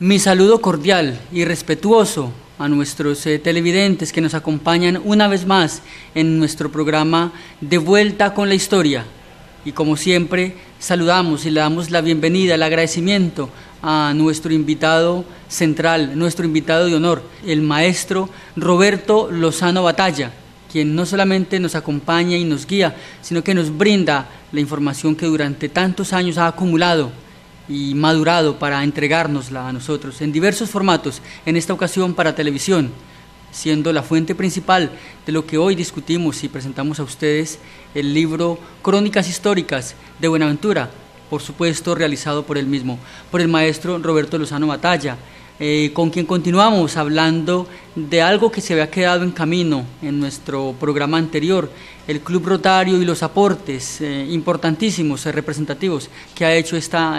Mi saludo cordial y respetuoso a nuestros televidentes que nos acompañan una vez más en nuestro programa De Vuelta con la Historia. Y como siempre, saludamos y le damos la bienvenida, el agradecimiento a nuestro invitado central, nuestro invitado de honor, el maestro Roberto Lozano Batalla, quien no solamente nos acompaña y nos guía, sino que nos brinda la información que durante tantos años ha acumulado y madurado para entregárnosla a nosotros en diversos formatos, en esta ocasión para televisión, siendo la fuente principal de lo que hoy discutimos y presentamos a ustedes el libro Crónicas Históricas de Buenaventura, por supuesto realizado por él mismo, por el maestro Roberto Lozano Batalla, con quien continuamos hablando de algo que se había quedado en camino en nuestro programa anterior, el Club Rotario y los aportes importantísimos, representativos que ha hecho esta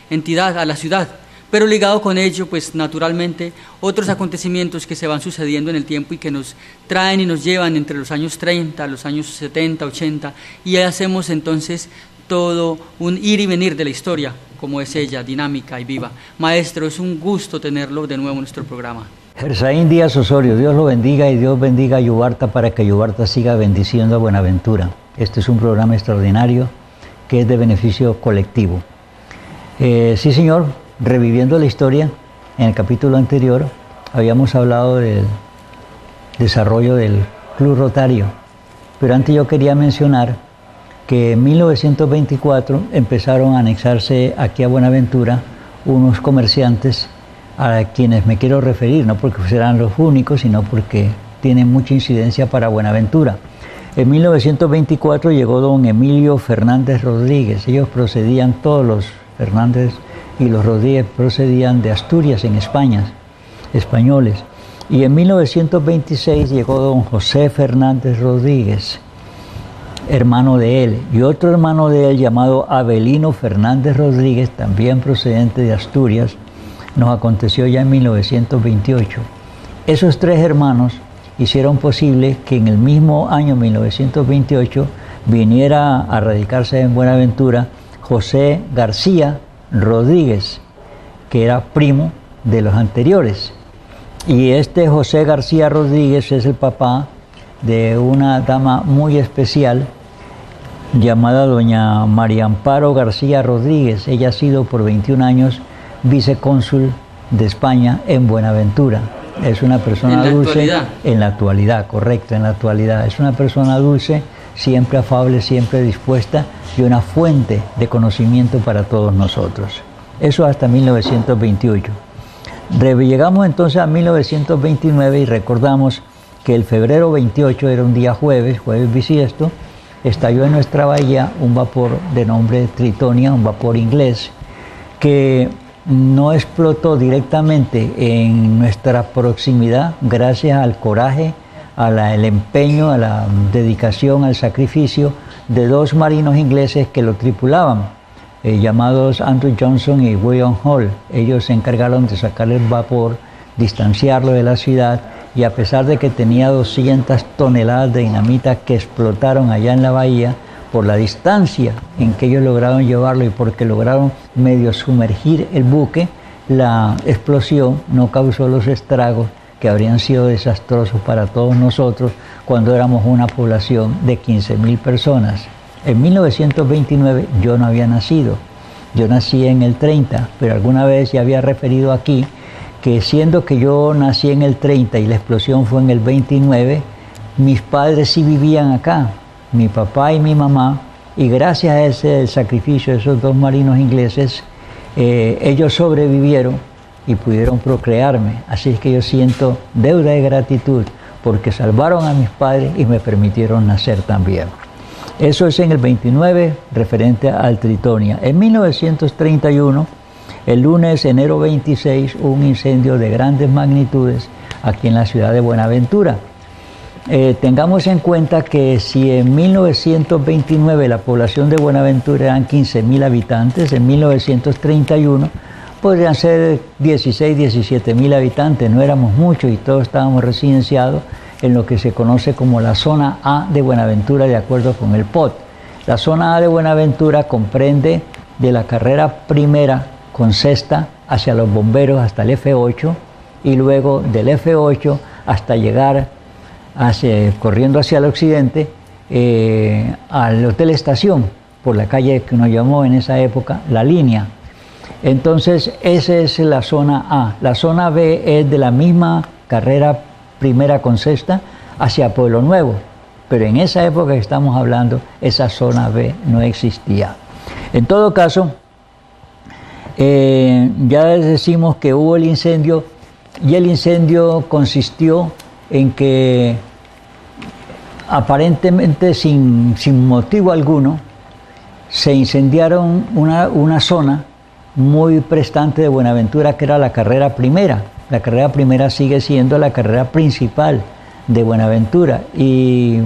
entidad a la ciudad, pero ligado con ello, pues naturalmente, otros acontecimientos que se van sucediendo en el tiempo y que nos traen y nos llevan entre los años 30, los años 70, 80, y hacemos entonces todo un ir y venir de la historia, como es ella, dinámica y viva. Maestro, es un gusto tenerlo de nuevo en nuestro programa. Gersaín Díaz Osorio, Dios lo bendiga y Dios bendiga a Yubarta para que Yubarta siga bendiciendo a Buenaventura. Este es un programa extraordinario que es de beneficio colectivo. Sí, señor, reviviendo la historia, en el capítulo anterior habíamos hablado del desarrollo del Club Rotario, pero antes yo quería mencionar que en 1924 empezaron a anexarse aquí a Buenaventura unos comerciantes a quienes me quiero referir, no porque serán los únicos, sino porque tienen mucha incidencia para Buenaventura. En 1924 llegó don Emilio Fernández Rodríguez. Ellos procedían, todos los Fernández y los Rodríguez procedían de Asturias, en España, españoles. Y en 1926 llegó don José Fernández Rodríguez, hermano de él, y otro hermano de él llamado Avelino Fernández Rodríguez, también procedente de Asturias. Nos aconteció ya en 1928. Esos tres hermanos hicieron posible que en el mismo año 1928 viniera a radicarse en Buenaventura José García Rodríguez, que era primo de los anteriores. Y este José García Rodríguez es el papá de una dama muy especial llamada doña María Amparo García Rodríguez. Ella ha sido por 21 años vicecónsul de España en Buenaventura. Es una persona dulce en la actualidad, correcto, en la actualidad. Es una persona dulce, siempre afable, siempre dispuesta y una fuente de conocimiento para todos nosotros. Eso hasta 1928. Llegamos entonces a 1929 y recordamos que el febrero 28 era un día jueves bisiesto, estalló en nuestra bahía un vapor de nombre Tritonia, un vapor inglés, que no explotó directamente en nuestra proximidad gracias al coraje, al empeño, a la dedicación, al sacrificio de dos marinos ingleses que lo tripulaban, llamados Andrew Johnson y William Hall. Ellos se encargaron de sacar el vapor, distanciarlo de la ciudad, y a pesar de que tenía 200 toneladas de dinamita que explotaron allá en la bahía, por la distancia en que ellos lograron llevarlo y porque lograron medio sumergir el buque, la explosión no causó los estragos que habrían sido desastrosos para todos nosotros cuando éramos una población de 15.000 personas. En 1929 yo no había nacido, yo nací en el 30, pero alguna vez ya había referido aquí que siendo que yo nací en el 30 y la explosión fue en el 29, mis padres sí vivían acá, mi papá y mi mamá, y gracias a ese sacrificio de esos dos marinos ingleses, ellos sobrevivieron y pudieron procrearme. Así es que yo siento deuda de gratitud porque salvaron a mis padres y me permitieron nacer también. Eso es en el 29, referente al Tritonia. En 1931, el lunes, enero 26, hubo un incendio de grandes magnitudes aquí en la ciudad de Buenaventura. Tengamos en cuenta que si en 1929 la población de Buenaventura eran 15.000 habitantes, en 1931 podrían ser 16, 17.000 habitantes, no éramos muchos y todos estábamos residenciados en lo que se conoce como la zona A de Buenaventura de acuerdo con el POT. La zona A de Buenaventura comprende de la carrera primera con sexta hacia los bomberos hasta el F8 y luego del F8 hasta llegar corriendo hacia el occidente al Hotel Estación, por la calle que nos llamó en esa época La Línea. Entonces esa es la zona A. La zona B es de la misma carrera primera con sexta hacia Pueblo Nuevo, pero en esa época que estamos hablando, esa zona B no existía. En todo caso, ya decimos que hubo el incendio, y el incendio consistió en que aparentemente sin motivo alguno se incendiaron una zona muy prestante de Buenaventura, que era la carrera primera. La carrera primera sigue siendo la carrera principal de Buenaventura, y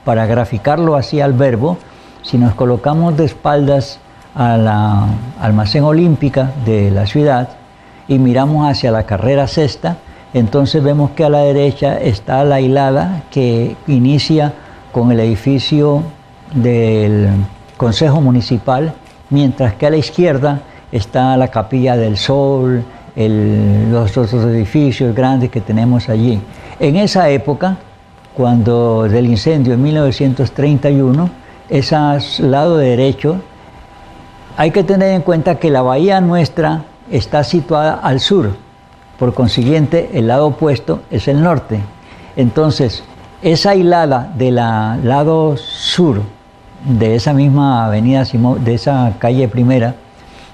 para graficarlo así al verbo, si nos colocamos de espaldas a la almacén olímpica de la ciudad y miramos hacia la carrera sexta, entonces vemos que a la derecha está la hilada que inicia con el edificio del Consejo Municipal, mientras que a la izquierda está la Capilla del Sol, los otros edificios grandes que tenemos allí. En esa época, cuando del incendio en 1931, ese lado derecho, hay que tener en cuenta que la bahía nuestra está situada al sur, por consiguiente el lado opuesto es el norte. Entonces, esa hilada del lado sur de esa misma avenida Simón, de esa calle primera,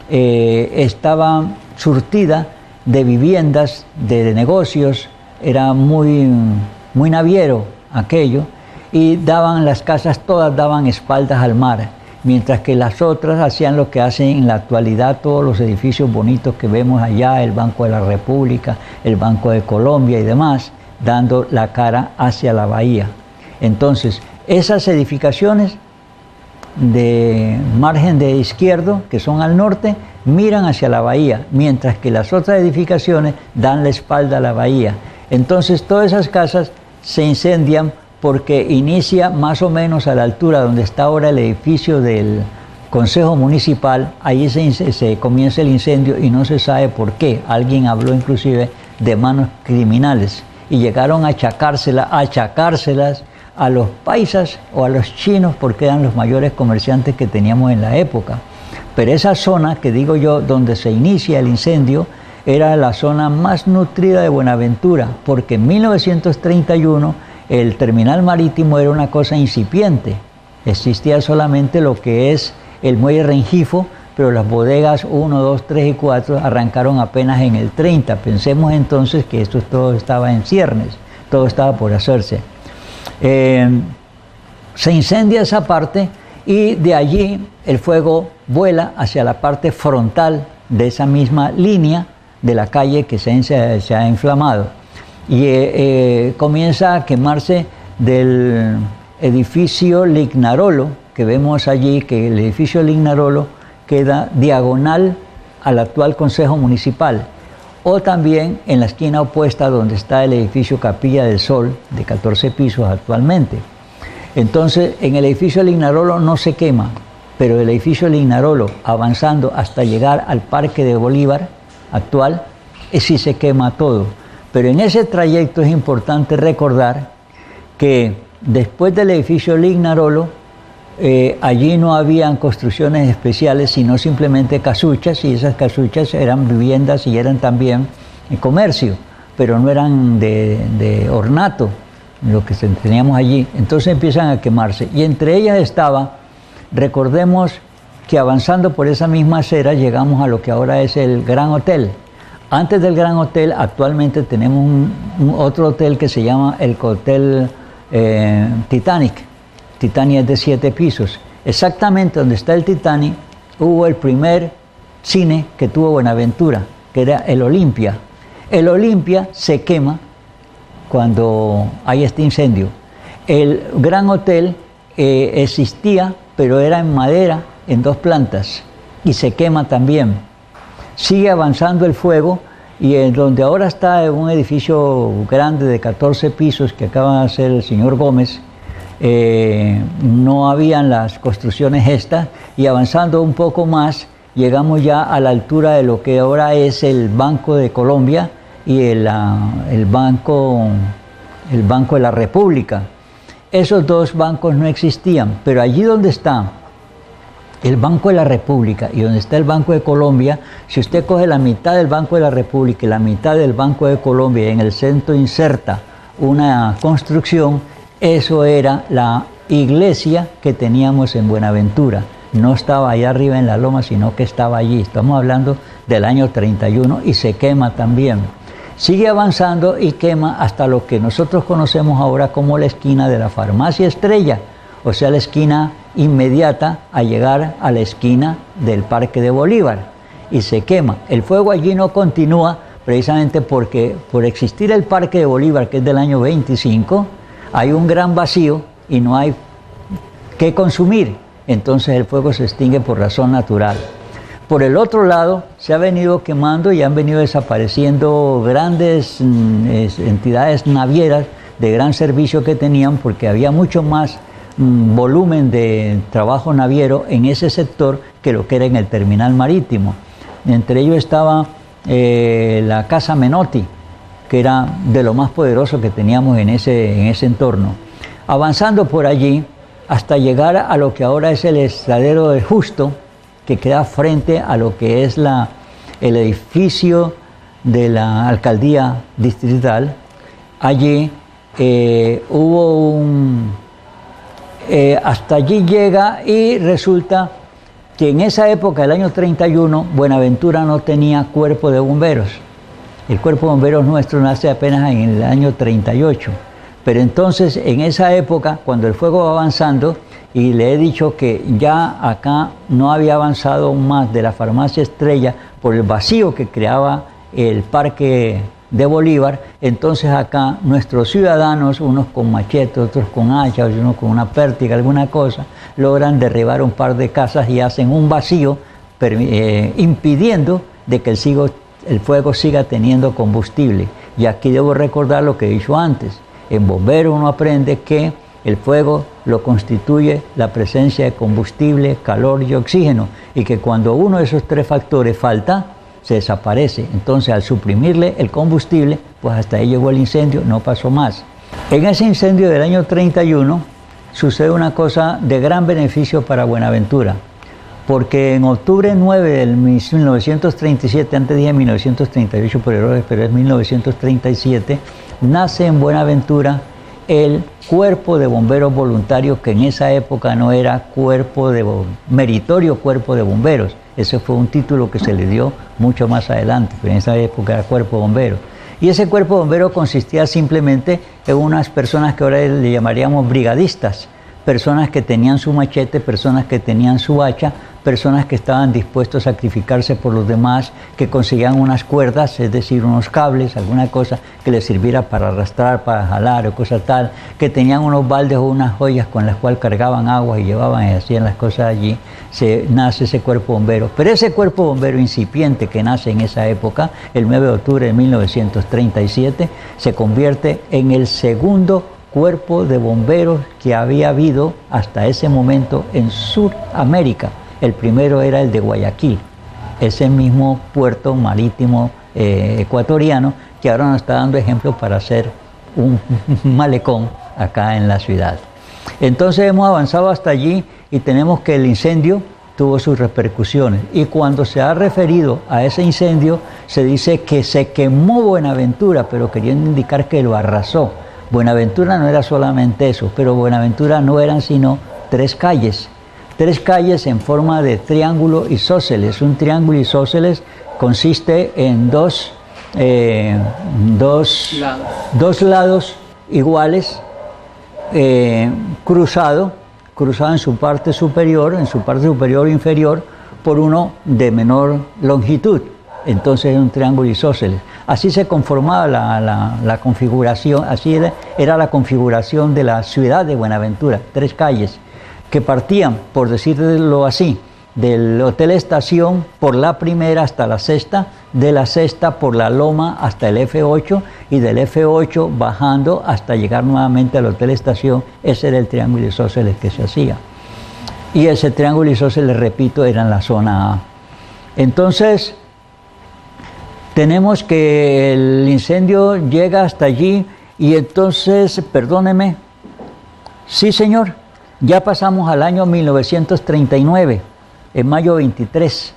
estaba surtida de viviendas, de negocios, era muy naviero aquello, y las casas todas daban espaldas al mar, mientras que las otras hacían lo que hacen en la actualidad todos los edificios bonitos que vemos allá, el Banco de la República, el Banco de Colombia y demás, dando la cara hacia la bahía. Entonces, esas edificaciones de margen de izquierdo, que son al norte, miran hacia la bahía, mientras que las otras edificaciones dan la espalda a la bahía. Entonces todas esas casas se incendian porque inicia más o menos a la altura donde está ahora el edificio del Consejo Municipal, ahí se comienza el incendio y no se sabe por qué. Alguien habló inclusive de manos criminales y llegaron a achacárselas a los paisas o a los chinos, porque eran los mayores comerciantes que teníamos en la época. Pero esa zona que digo yo, donde se inicia el incendio, era la zona más nutrida de Buenaventura, porque en 1931 el terminal marítimo era una cosa incipiente. Existía solamente lo que es el muelle Rengifo, pero las bodegas 1, 2, 3 y 4 arrancaron apenas en el 30. Pensemos entonces que esto todo estaba en ciernes, todo estaba por hacerse. Se incendia esa parte y de allí el fuego vuela hacia la parte frontal de esa misma línea de la calle que se ha inflamado, y comienza a quemarse del edificio Lignarolo que vemos allí, que el edificio Lignarolo queda diagonal al actual Consejo Municipal, o también en la esquina opuesta donde está el edificio Capilla del Sol de 14 pisos actualmente. Entonces, en el edificio Lignarolo no se quema, pero el edificio Lignarolo, avanzando hasta llegar al Parque de Bolívar actual, sí se quema todo. Pero en ese trayecto es importante recordar que después del edificio Lignarolo, allí no habían construcciones especiales, sino simplemente casuchas, y esas casuchas eran viviendas y eran también comercio, pero no eran de ornato, lo que teníamos allí. Entonces empiezan a quemarse, y entre ellas estaba, recordemos que avanzando por esa misma acera llegamos a lo que ahora es el Gran Hotel. Antes del Gran Hotel actualmente tenemos otro hotel que se llama el Hotel Titanic. Titanic es de 7 pisos. Exactamente donde está el Titanic hubo el primer cine que tuvo Buenaventura, que era el Olimpia. El Olimpia se quema cuando hay este incendio. El Gran Hotel existía, pero era en madera, en 2 plantas, y se quema también. Sigue avanzando el fuego, y en donde ahora está un edificio grande de 14 pisos que acaba de hacer el señor Gómez, no habían las construcciones estas, y avanzando un poco más llegamos ya a la altura de lo que ahora es el Banco de Colombia y el Banco de la República. Esos dos bancos no existían, pero allí donde está el Banco de la República y donde está el Banco de Colombia, si usted coge la mitad del Banco de la República y la mitad del Banco de Colombia y en el centro inserta una construcción, eso era la iglesia que teníamos en Buenaventura. No estaba allá arriba en la loma, sino que estaba allí. Estamos hablando del año 31 y se quema también. Sigue avanzando y quema hasta lo que nosotros conocemos ahora como la esquina de la Farmacia Estrella, o sea, la esquina inmediata a llegar a la esquina del Parque de Bolívar, y se quema. El fuego allí no continúa precisamente porque por existir el Parque de Bolívar, que es del año 25, hay un gran vacío y no hay qué consumir, entonces el fuego se extingue por razón natural. Por el otro lado, se ha venido quemando y han venido desapareciendo grandes entidades navieras de gran servicio que tenían, porque había mucho más volumen de trabajo naviero en ese sector que lo que era en el terminal marítimo. Entre ellos estaba la Casa Menotti, que era de lo más poderoso que teníamos en ese entorno. Avanzando por allí hasta llegar a lo que ahora es el Estadero del Justo, que queda frente a lo que es el edificio de la alcaldía distrital. Allí hubo hasta allí llega, y resulta que en esa época, el año 31, Buenaventura no tenía cuerpo de bomberos. El cuerpo de bomberos nuestro nace apenas en el año 38. Pero entonces, en esa época, cuando el fuego va avanzando, y le he dicho que ya acá no había avanzado más de la Farmacia Estrella por el vacío que creaba el Parque de Bolívar, entonces acá nuestros ciudadanos, unos con machetes, otros con hachas, unos con una pértiga, alguna cosa, logran derribar un par de casas y hacen un vacío impidiendo de que el fuego siga teniendo combustible. Y aquí debo recordar lo que he dicho antes. En bombero uno aprende que el fuego lo constituye la presencia de combustible, calor y oxígeno, y que cuando uno de esos tres factores falta, se desaparece. Entonces, al suprimirle el combustible, pues hasta ahí llegó el incendio, no pasó más. En ese incendio del año 31 sucede una cosa de gran beneficio para Buenaventura, porque en octubre 9 del 1937, antes dije 1938 por errores, pero es 1937, nace en Buenaventura el Cuerpo de Bomberos Voluntarios, que en esa época no era meritorio Cuerpo de Bomberos. Ese fue un título que se le dio mucho más adelante, pero en esa época era Cuerpo de Bomberos. Y ese Cuerpo de Bomberos consistía simplemente en unas personas que ahora le llamaríamos brigadistas, personas que tenían su machete, personas que tenían su hacha, personas que estaban dispuestos a sacrificarse por los demás, que conseguían unas cuerdas, es decir, unos cables, alguna cosa que les sirviera para arrastrar, para jalar o cosa tal, que tenían unos baldes o unas joyas con las cuales cargaban agua y llevaban y hacían las cosas allí. Nace ese cuerpo bombero. Pero ese cuerpo bombero incipiente que nace en esa época, el 9 de octubre de 1937, se convierte en el segundo cuerpo de bomberos que había habido hasta ese momento en Sudamérica. El primero era el de Guayaquil, ese mismo puerto marítimo ecuatoriano que ahora nos está dando ejemplo para hacer un malecón acá en la ciudad. Entonces hemos avanzado hasta allí y tenemos que el incendio tuvo sus repercusiones. Y cuando se ha referido a ese incendio, se dice que se quemó Buenaventura, pero queriendo indicar que lo arrasó. Buenaventura no era solamente eso, pero Buenaventura no eran sino tres calles en forma de triángulo isósceles. Un triángulo isósceles consiste en dos lados iguales, cruzado en su parte superior o inferior, por uno de menor longitud. Entonces es un triángulo isósceles. Así se conformaba la configuración, así era la configuración de la ciudad de Buenaventura, tres calles que partían, por decirlo así, del Hotel Estación por la primera hasta la sexta, de la sexta por la Loma hasta el F8 y del F8 bajando hasta llegar nuevamente al Hotel Estación. Ese era el triángulo isósceles que se hacía. Y ese triángulo isósceles, repito, era en la zona A. Entonces, tenemos que el incendio llega hasta allí y entonces, perdóneme, sí señor, ya pasamos al año 1939, en mayo 23,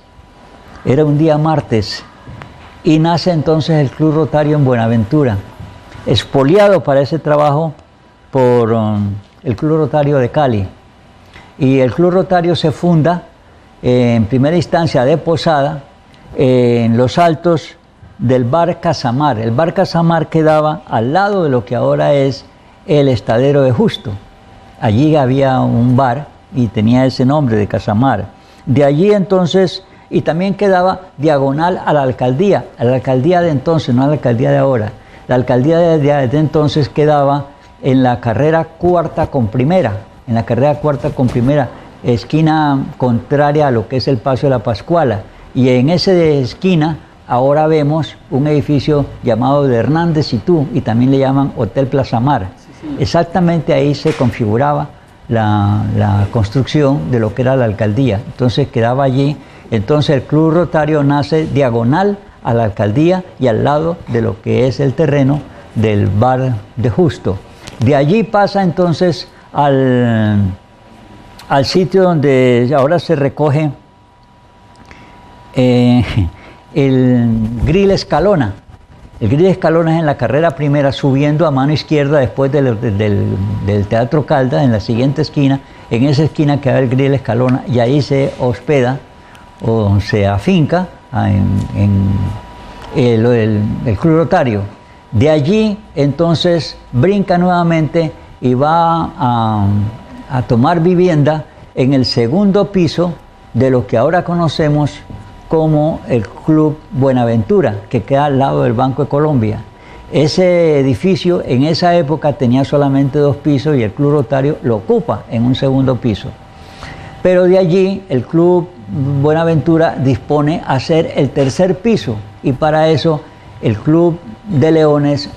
era un día martes, y nace entonces el Club Rotario en Buenaventura, expoliado para ese trabajo por el Club Rotario de Cali. Y el Club Rotario se funda en primera instancia de Posada, en los altos del Bar Casamar. El Bar Casamar quedaba al lado de lo que ahora es el Estadero de Justo. Allí había un bar y tenía ese nombre de Casamar. De allí entonces, y también quedaba diagonal a la alcaldía de entonces, no a la alcaldía de ahora. La alcaldía de entonces quedaba en la carrera cuarta con primera, esquina contraria a lo que es el Paso de la Pascuala. Y en esa esquina ahora vemos un edificio llamado de Hernández y Tú, y también le llaman Hotel Plaza Mar. Sí. Exactamente ahí se configuraba la construcción de lo que era la alcaldía. Entonces quedaba allí. Entonces el Club Rotario nace diagonal a la alcaldía y al lado de lo que es el terreno del Bar de Justo. De allí pasa entonces al sitio donde ahora se recoge el Grill Escalona. El Grill Escalona es en la carrera primera, subiendo a mano izquierda después del Teatro Caldas, en la siguiente esquina. En esa esquina queda el Grill Escalona y ahí se hospeda o se afinca en el Club Rotario. De allí entonces brinca nuevamente y va a tomar vivienda en el segundo piso de lo que ahora conocemos como el Club Buenaventura, que queda al lado del Banco de Colombia. Ese edificio en esa época tenía solamente 2 pisos y el Club Rotario lo ocupa en un segundo piso. Pero de allí el Club Buenaventura dispone a hacer el tercer piso y para eso el Club de Leones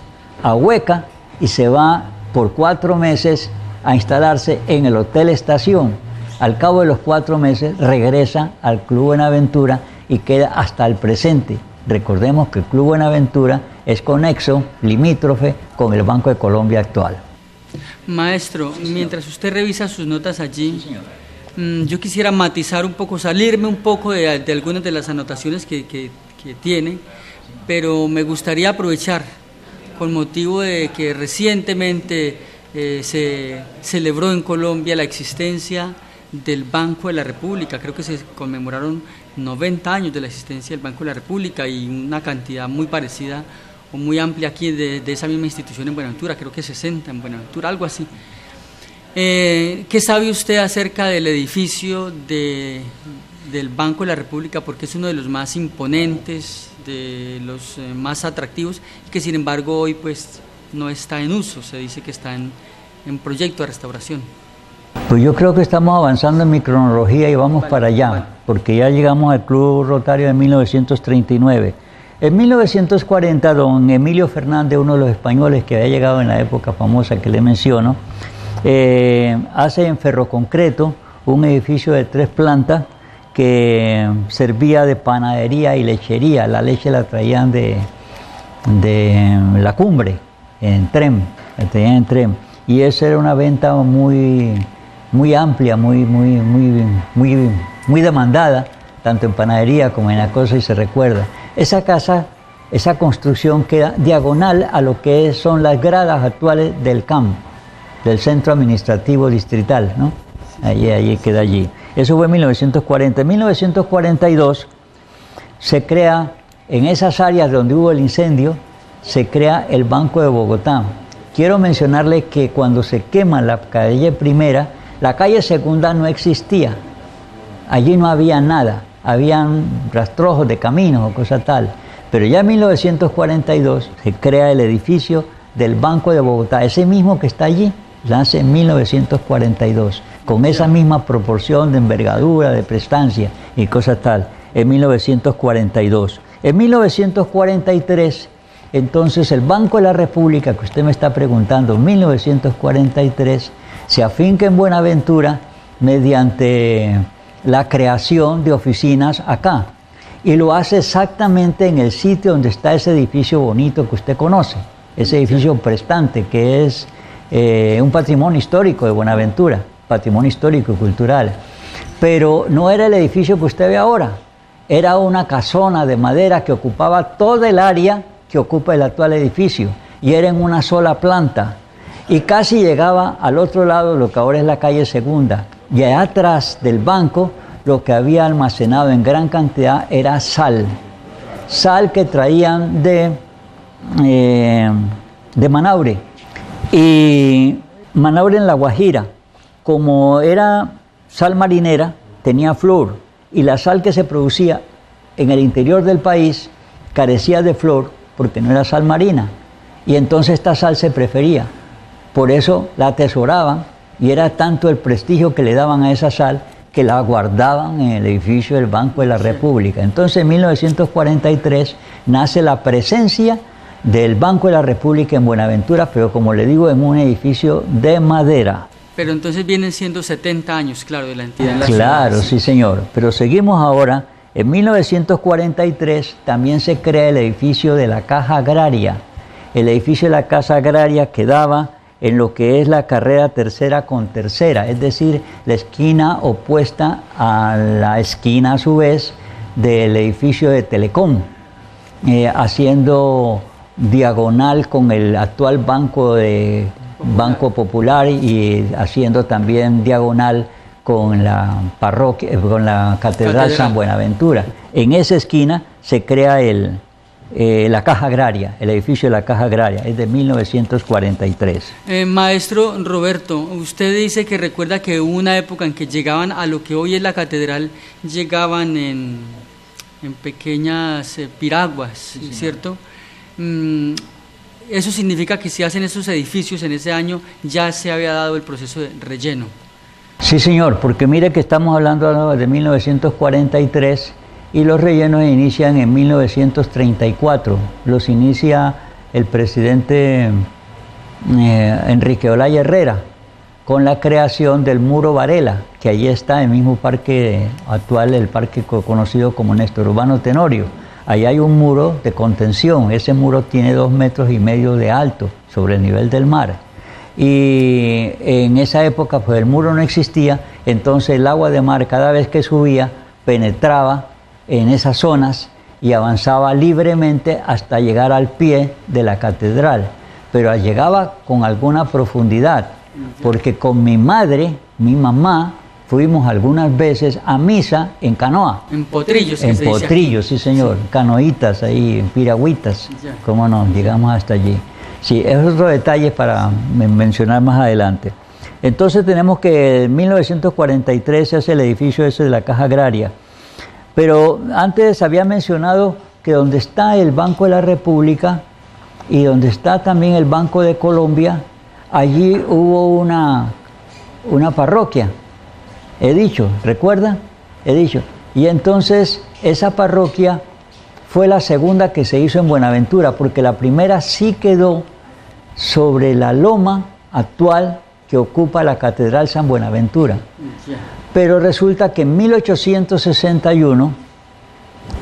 ahueca y se va por 4 meses a instalarse en el Hotel Estación. Al cabo de los 4 meses regresa al Club Buenaventura y queda hasta el presente. Recordemos que el Club Buenaventura es conexo, limítrofe con el Banco de Colombia actual. Maestro, mientras usted revisa sus notas allí, yo quisiera matizar un poco, salirme un poco de algunas de las anotaciones que tiene, pero me gustaría aprovechar con motivo de que recientemente se celebró en Colombia la existencia del Banco de la República. Creo que se conmemoraron 90 años de la existencia del Banco de la República y una cantidad muy parecida o muy amplia aquí de esa misma institución en Buenaventura, creo que 60 en Buenaventura, algo así. ¿Qué sabe usted acerca del edificio del Banco de la República? Porque es uno de los más imponentes, de los más atractivos, que sin embargo hoy pues no está en uso, se dice que está en proyecto de restauración. Pues yo creo que estamos avanzando en mi cronología y vamos para allá, porque ya llegamos al Club Rotario de 1939. En 1940, don Emilio Fernández, uno de los españoles que había llegado en la época famosa que le menciono, hace en ferroconcreto un edificio de 3 plantas que servía de panadería y lechería. La leche la traían de la Cumbre, en tren, la traían en tren. Y esa era una venta muy amplia, muy demandada, tanto en panadería como en la cosa, y se recuerda. Esa casa, esa construcción queda diagonal a lo que son las gradas actuales del CAM, del Centro Administrativo Distrital, ¿no? Allí queda allí. Eso fue en 1940. En 1942 se crea, en esas áreas donde hubo el incendio, se crea el Banco de Bogotá. Quiero mencionarle que cuando se quema la calle primera, la calle segunda no existía. Allí no había nada, habían rastrojos de caminos o cosa tal. Pero ya en 1942 se crea el edificio del Banco de Bogotá, ese mismo que está allí, nace en 1942, con esa misma proporción de envergadura, de prestancia y cosa tal, en 1942. En 1943, entonces el Banco de la República, que usted me está preguntando, 1943, se afinca en Buenaventura mediante la creación de oficinas acá. y lo hace exactamente en el sitio donde está ese edificio bonito que usted conoce, ese edificio prestante que es un patrimonio histórico de Buenaventura, patrimonio histórico y cultural. Pero no era el edificio que usted ve ahora, era una casona de madera que ocupaba todo el área que ocupa el actual edificio y era en una sola planta y casi llegaba al otro lado, lo que ahora es la calle Segunda, y allá atrás del banco lo que había almacenado en gran cantidad era sal que traían de Manaure, y Manaure en La Guajira, como era sal marinera, tenía flúor, y la sal que se producía en el interior del país carecía de flúor porque no era sal marina, y entonces esta sal se prefería, por eso la atesoraban, y era tanto el prestigio que le daban a esa sal que la guardaban en el edificio del Banco de la República. Entonces en 1943 nace la presencia del Banco de la República en Buenaventura, pero como le digo, en un edificio de madera. Pero entonces vienen siendo 70 años, claro, de la entidad en la Claro, ciudad. sí señor, pero seguimos ahora. En 1943 también se crea el edificio de la Caja Agraria. El edificio de la Caja Agraria quedaba en lo que es la carrera tercera con tercera, es decir, la esquina opuesta a la esquina a su vez del edificio de Telecom, haciendo diagonal con el actual Banco Popular y haciendo también diagonal con la parroquia, con la Catedral San Buenaventura. En esa esquina se crea la Caja Agraria, el edificio de la Caja Agraria, es de 1943. Maestro Roberto, usted dice que recuerda que hubo una época en que llegaban a lo que hoy es la catedral, llegaban en pequeñas piraguas, sí, ¿cierto? Eso significa que si hacen esos edificios en ese año ya se había dado el proceso de relleno. Sí, señor, porque mire que estamos hablando de 1943 y los rellenos inician en 1934. Los inicia el presidente Enrique Olaya Herrera con la creación del Muro Varela, que allí está el mismo parque actual, el parque conocido como Néstor Urbano Tenorio. Ahí hay un muro de contención, ese muro tiene 2,5 metros de alto sobre el nivel del mar. Y en esa época pues el muro no existía, entonces el agua de mar cada vez que subía penetraba en esas zonas y avanzaba libremente hasta llegar al pie de la catedral, pero llegaba con alguna profundidad, porque con mi madre, mi mamá, fuimos algunas veces a misa en canoa. En potrillos. En potrillos, sí señor, sí. Canoitas ahí, en piragüitas, cómo no, llegamos hasta allí. Sí, es otro detalle para mencionar más adelante. Entonces tenemos que en 1943 se hace el edificio ese de la Caja Agraria. Pero antes había mencionado que donde está el Banco de la República y donde está también el Banco de Colombia, allí hubo una parroquia. He dicho, ¿recuerda? He dicho. Y entonces esa parroquia fue la segunda que se hizo en Buenaventura, porque la primera sí quedó sobre la loma actual que ocupa la Catedral San Buenaventura. Pero resulta que en 1861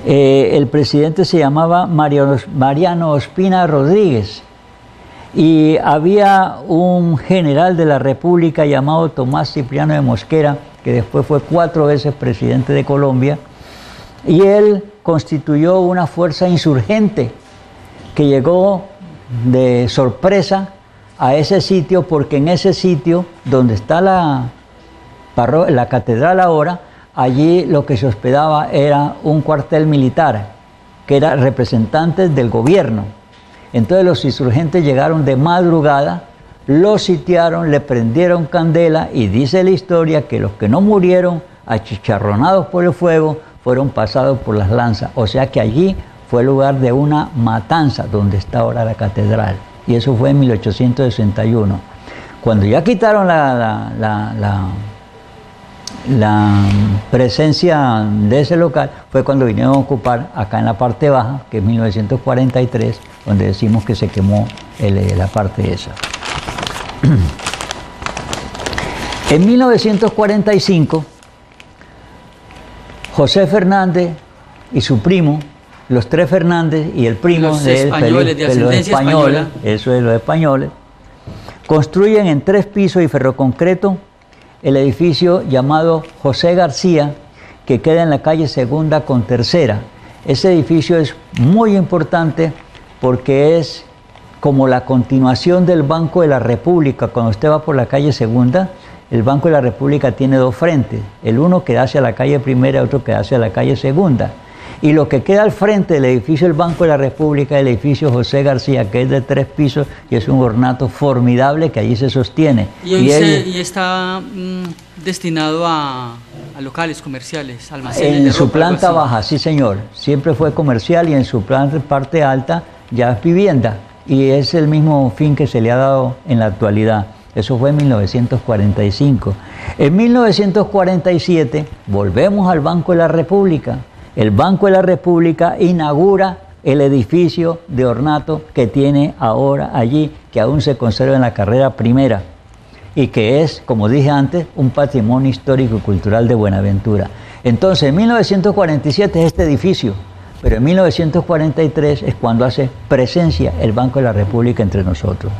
el presidente se llamaba Mariano Ospina Rodríguez y había un general de la República llamado Tomás Cipriano de Mosquera, que después fue 4 veces presidente de Colombia, y él constituyó una fuerza insurgente que llegó de sorpresa a ese sitio, porque en ese sitio donde está la catedral ahora, allí lo que se hospedaba era un cuartel militar, que era representantes del gobierno. Entonces los insurgentes llegaron de madrugada, lo sitiaron, le prendieron candela y dice la historia que los que no murieron achicharronados por el fuego fueron pasados por las lanzas. O sea que allí fue el lugar de una matanza donde está ahora la catedral. Y eso fue en 1861. Cuando ya quitaron la presencia de ese local, fue cuando vinieron a ocupar acá en la parte baja, que es 1943, donde decimos que se quemó la parte esa. En 1945, José Fernández y su primo, los tres Fernández y el primo Los de él, españoles, de los ascendencia españoles, española. eso es los españoles, construyen en 3 pisos y ferroconcreto el edificio llamado José García, que queda en la calle Segunda con Tercera. Ese edificio es muy importante porque es como la continuación del Banco de la República. Cuando usted va por la calle Segunda, el Banco de la República tiene 2 frentes, el uno que da hacia la calle Primera y otro que da hacia la calle Segunda. Y lo que queda al frente del edificio del Banco de la República es el edificio José García, que es de 3 pisos y es un ornato formidable que allí se sostiene. Y está destinado a locales comerciales, almacenes de en ropa, su algo planta así. baja, sí señor, siempre fue comercial, y en su parte alta ya es vivienda. Y es el mismo fin que se le ha dado en la actualidad. Eso fue en 1945. En 1947 volvemos al Banco de la República. El Banco de la República inaugura el edificio de ornato que tiene ahora allí, que aún se conserva en la carrera primera, y que es, como dije antes, un patrimonio histórico y cultural de Buenaventura. Entonces, en 1947 es este edificio, pero en 1943 es cuando hace presencia el Banco de la República entre nosotros.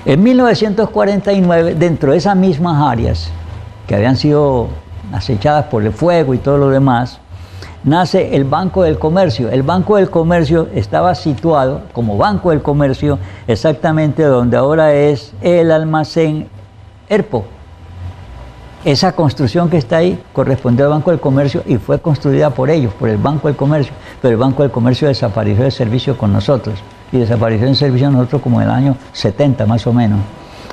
En 1949, dentro de esas mismas áreas que habían sido acechadas por el fuego y todo lo demás, nace el Banco del Comercio. El Banco del Comercio estaba situado como Banco del Comercio exactamente donde ahora es el almacén ERPO. Esa construcción que está ahí correspondió al Banco del Comercio y fue construida por ellos, por el Banco del Comercio, pero el Banco del Comercio desapareció del servicio con nosotros, y desapareció en servicio nosotros como en el año 70 más o menos.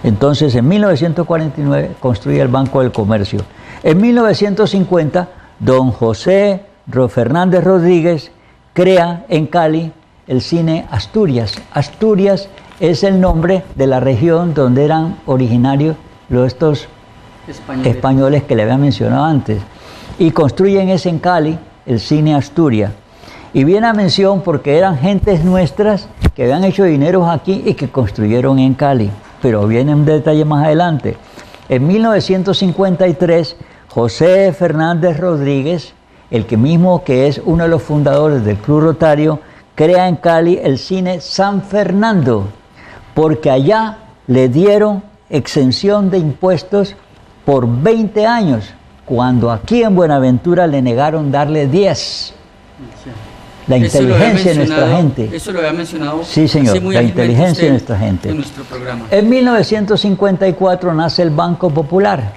Entonces en 1949 construye el Banco del Comercio. En 1950 don José Fernández Rodríguez crea en Cali el cine Asturias. Asturias es el nombre de la región donde eran originarios estos españoles que le había mencionado antes, y construyen ese en Cali, el cine Asturias. Y viene a mención porque eran gentes nuestras que habían hecho dineros aquí y que construyeron en Cali, pero viene un detalle más adelante. En 1953, José Fernández Rodríguez, el que es uno de los fundadores del Club Rotario, crea en Cali el cine San Fernando, porque allá le dieron exención de impuestos por 20 años, cuando aquí en Buenaventura le negaron darle 10. La inteligencia de nuestra gente. Eso lo había mencionado. Sí, señor, la inteligencia de nuestra gente. En nuestro programa. En 1954 nace el Banco Popular,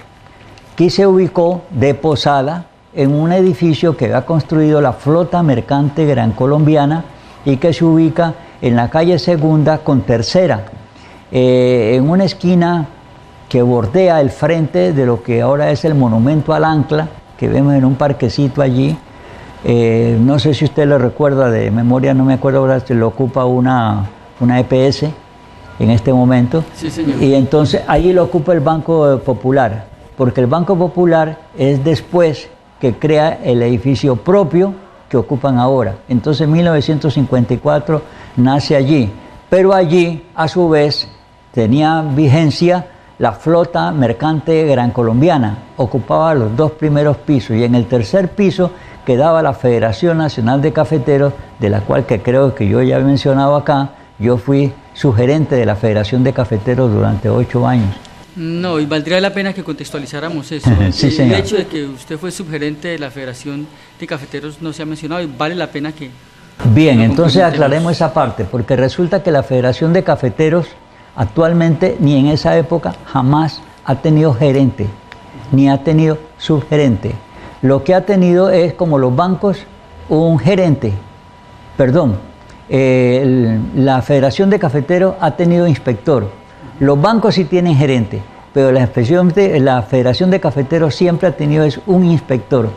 que se ubicó de posada en un edificio que había construido la Flota Mercante Gran Colombiana y que se ubica en la calle Segunda con Tercera, en una esquina que bordea el frente de lo que ahora es el Monumento al Ancla, que vemos en un parquecito allí. No sé si usted lo recuerda, de memoria no me acuerdo ahora, se lo ocupa una EPS en este momento. Sí, señor. Y entonces ahí lo ocupa el Banco Popular, porque el Banco Popular es después que crea el edificio propio que ocupan ahora. Entonces en 1954 nace allí, pero allí a su vez tenía vigencia la Flota Mercante Gran Colombiana, ocupaba los 2 primeros pisos, y en el tercer piso quedaba la Federación Nacional de Cafeteros, de la cual que creo que yo ya he mencionado acá. Yo fui sugerente de la Federación de Cafeteros durante 8 años. No, y valdría la pena que contextualizáramos eso. Sí, señor. El hecho de que usted fue subgerente de la Federación de Cafeteros no se ha mencionado, y vale la pena que... Bien, entonces aclaremos esa parte, porque resulta que la Federación de Cafeteros actualmente, ni en esa época, jamás ha tenido gerente, ni ha tenido subgerente. Lo que ha tenido es, como los bancos, un gerente. Perdón, la Federación de Cafeteros ha tenido inspector. Los bancos sí tienen gerente, pero la Federación de Cafeteros siempre ha tenido es un inspector.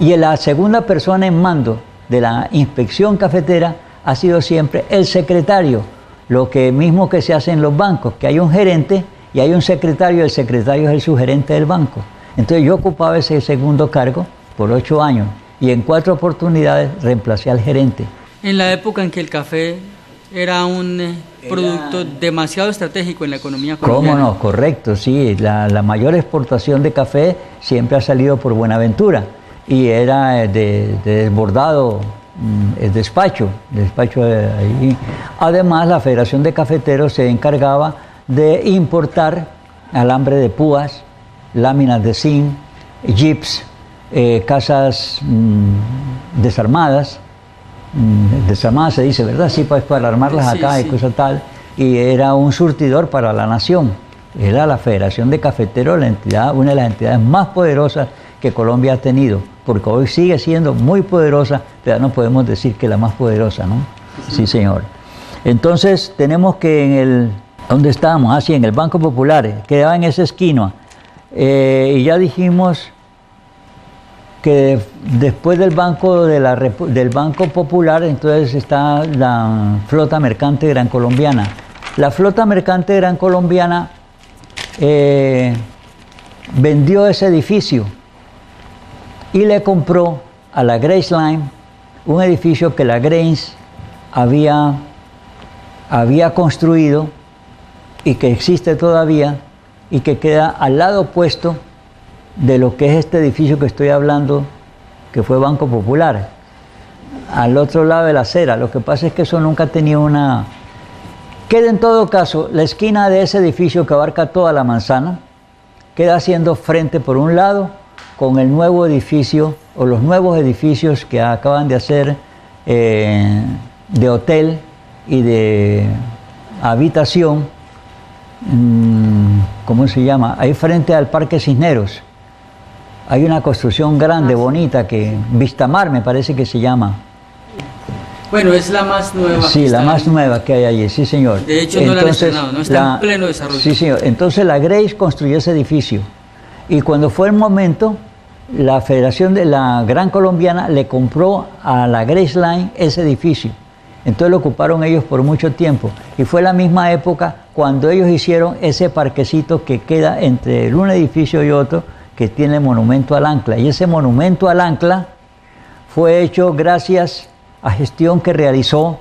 Y la segunda persona en mando de la inspección cafetera ha sido siempre el secretario, lo que mismo que se hace en los bancos, que hay un gerente y hay un secretario, el secretario es el subgerente del banco. Entonces yo ocupaba ese segundo cargo por 8 años y en 4 oportunidades reemplacé al gerente. En la época en que el café era un producto demasiado estratégico en la economía colombiana. ¿Cómo no? Correcto, sí. La mayor exportación de café siempre ha salido por Buenaventura. y era de desbordado despacho ahí. Además, la Federación de Cafeteros se encargaba de importar alambre de púas, láminas de zinc, jeeps, casas desarmadas se dice, ¿verdad? Sí, pues para armarlas acá y cosas tal. Y era un surtidor para la nación. Era la Federación de Cafeteros, la entidad, una de las entidades más poderosas que Colombia ha tenido, porque hoy sigue siendo muy poderosa, pero no podemos decir que la más poderosa, ¿no? Sí, señor. Entonces, tenemos que en el... ¿Dónde estábamos? Así, en el Banco Popular, quedaba en esa esquina. Y ya dijimos que después del Banco, del Banco Popular, entonces está la Flota Mercante Gran Colombiana. La Flota Mercante Gran Colombiana vendió ese edificio y le compró a la Grace Line un edificio que la Grace había construido y que existe todavía y que queda al lado opuesto de lo que es este edificio que estoy hablando, que fue Banco Popular, al otro lado de la acera. Lo que pasa es que eso nunca tenía una... Queda en todo caso, la esquina de ese edificio que abarca toda la manzana, queda haciendo frente por un lado con el nuevo edificio, o los nuevos edificios que acaban de hacer de hotel y de habitación, ¿cómo se llama? Ahí frente al Parque Cisneros. Hay una construcción grande, bonita, que Vistamar me parece que se llama. Bueno, es la más nueva. Sí, la más nueva que hay allí, sí señor. De hecho, no la han estrenado, no está en pleno desarrollo. Sí señor, entonces la Grace construyó ese edificio. Y cuando fue el momento, la Federación de la Gran Colombiana le compró a la Grace Line ese edificio. Entonces lo ocuparon ellos por mucho tiempo. Y fue la misma época cuando ellos hicieron ese parquecito que queda entre un edificio y otro, que tiene el monumento al ancla. Y ese monumento al ancla fue hecho gracias a gestión que realizó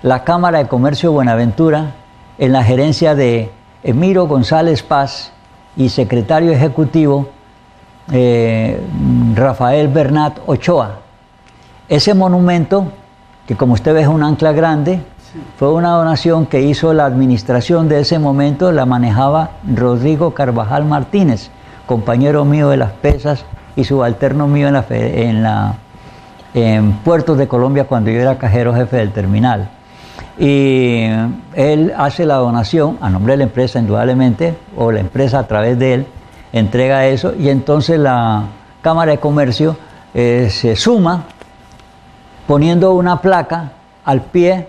la Cámara de Comercio de Buenaventura en la gerencia de Emiro González Paz y secretario ejecutivo Rafael Bernat Ochoa. Ese monumento, que como usted ve es un ancla grande, fue una donación que hizo la administración de ese momento, la manejaba Rodrigo Carvajal Martínez, compañero mío de las pesas y subalterno mío en Puertos de Colombia cuando yo era cajero jefe del terminal. Y él hace la donación a nombre de la empresa, indudablemente, o la empresa a través de él entrega eso, y entonces la Cámara de Comercio se suma poniendo una placa al pie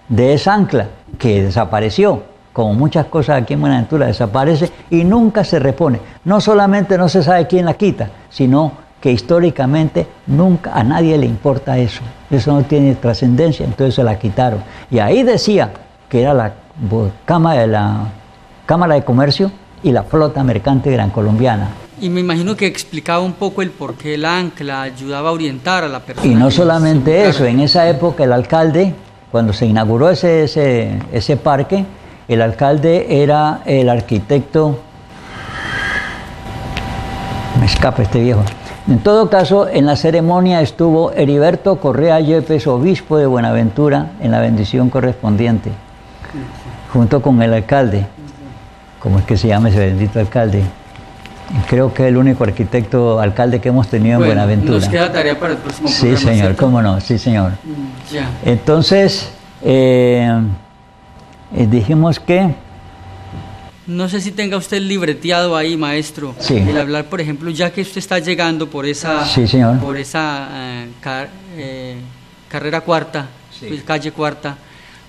de esa ancla que desapareció, como muchas cosas aquí en Buenaventura, desaparece y nunca se repone. No solamente no se sabe quién la quita, sino que históricamente nunca a nadie le importa eso. Eso no tiene trascendencia, entonces se la quitaron. Y ahí decía que era la Cámara de Comercio y la Flota Mercante Gran Colombiana. Y me imagino que explicaba un poco el por qué el ancla ayudaba a orientar a la persona. Y no solamente eso, en esa época el alcalde, cuando se inauguró ese parque, el alcalde era el arquitecto... Me escapa este viejo. En todo caso, en la ceremonia estuvo Heriberto Correa Yepes, obispo de Buenaventura, en la bendición correspondiente, junto con el alcalde. ¿Cómo es que se llama ese bendito alcalde? Creo que es el único alcalde que hemos tenido en Buenaventura. Nos queda tarea para el próximo programa. Sí, señor, ¿cierto? Cómo no, sí, señor. Ya. Entonces, dijimos que... No sé si tenga usted libreteado ahí, maestro, sí. El hablar, por ejemplo, ya que usted está llegando por esa, sí, señor. Por esa carrera cuarta, sí. Pues, calle cuarta,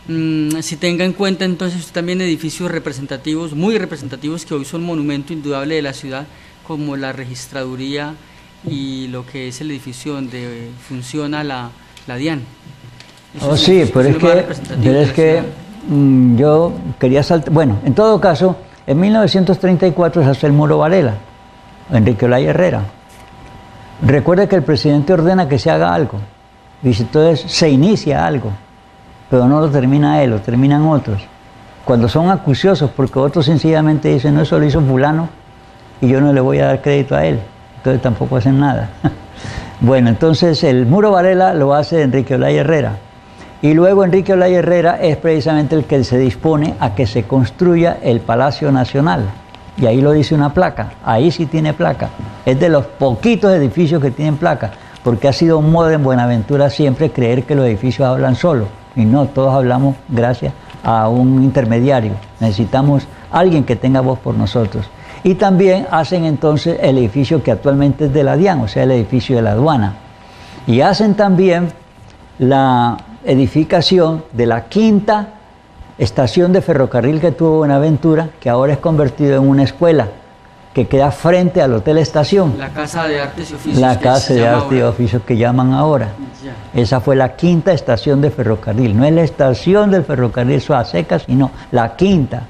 si tenga en cuenta entonces usted también edificios representativos, muy representativos, que hoy son monumento indudable de la ciudad, como la registraduría y lo que es el edificio donde funciona la DIAN. Oh, sí, pero es que yo quería saltar. Bueno, en todo caso, en 1934 se hace el Muro Varela, Enrique Olaya Herrera. Recuerde que el presidente ordena que se haga algo, y entonces se inicia algo, pero no lo termina él, lo terminan otros. Cuando son acuciosos, porque otros sencillamente dicen, no, eso lo hizo fulano, y yo no le voy a dar crédito a él, entonces tampoco hacen nada. Bueno, entonces el muro Varela lo hace Enrique Olaya Herrera. Y luego Enrique Olaya Herrera es precisamente el que se dispone a que se construya el Palacio Nacional. Y ahí lo dice una placa, ahí sí tiene placa. Es de los poquitos edificios que tienen placa, porque ha sido moda en Buenaventura siempre creer que los edificios hablan solos. Y no, todos hablamos gracias a un intermediario. Necesitamos alguien que tenga voz por nosotros. Y también hacen entonces el edificio que actualmente es de la DIAN, o sea, el edificio de la aduana. Y hacen también la edificación de la quinta estación de ferrocarril que tuvo Buenaventura, que ahora es convertido en una escuela, que queda frente al Hotel Estación. La Casa de Artes y Oficios. La Casa de Artes y Oficios que llaman ahora. Ya. Esa fue la quinta estación de ferrocarril. No es la estación del ferrocarril Suaseca, sino la quinta.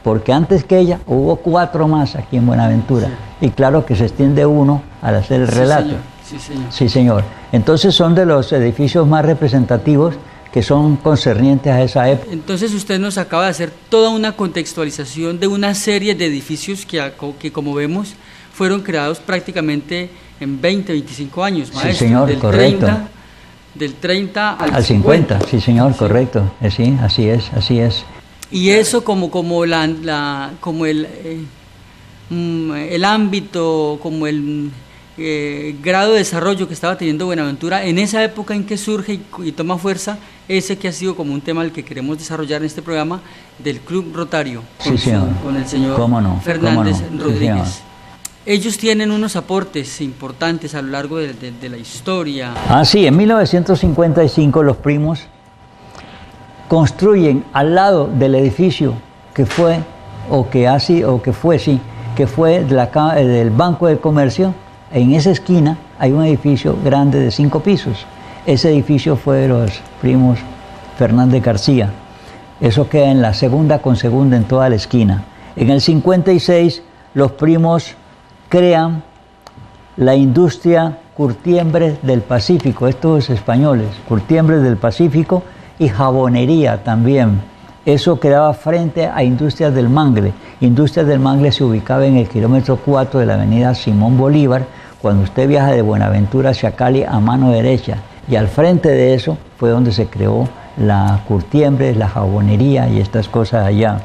Porque antes que ella hubo 4 más aquí en Buenaventura. Sí. Y claro que se extiende uno al hacer el relato. Señor. Sí, señor. Sí, señor. Entonces son de los edificios más representativos que son concernientes a esa época. Entonces usted nos acaba de hacer toda una contextualización de una serie de edificios que como vemos, fueron creados prácticamente en 20, 25 años, maestro. Sí, señor, correcto. Del 30 al 50. Sí, señor, sí. Correcto. Sí, así es, así es. Y eso como el ámbito, como el grado de desarrollo que estaba teniendo Buenaventura en esa época en que surge y toma fuerza ese que ha sido como un tema al que queremos desarrollar en este programa del Club Rotario con, sí, con el señor Fernández Rodríguez. Sí, ellos tienen unos aportes importantes a lo largo de la historia. Sí, en 1955 los primos construyen al lado del edificio que fue del Banco de Comercio. En esa esquina hay un edificio grande de 5 pisos. Ese edificio fue de los primos Fernández García. Eso queda en la segunda con segunda en toda la esquina. En el 56 los primos crean la industria Curtiembres del Pacífico, estos españoles, Curtiembres del Pacífico y jabonería también. Eso quedaba frente a Industrias del Mangle. Industrias del Mangle se ubicaba en el kilómetro 4 de la avenida Simón Bolívar, cuando usted viaja de Buenaventura hacia Cali a mano derecha. Y al frente de eso fue donde se creó la Curtiembres, la jabonería y estas cosas allá.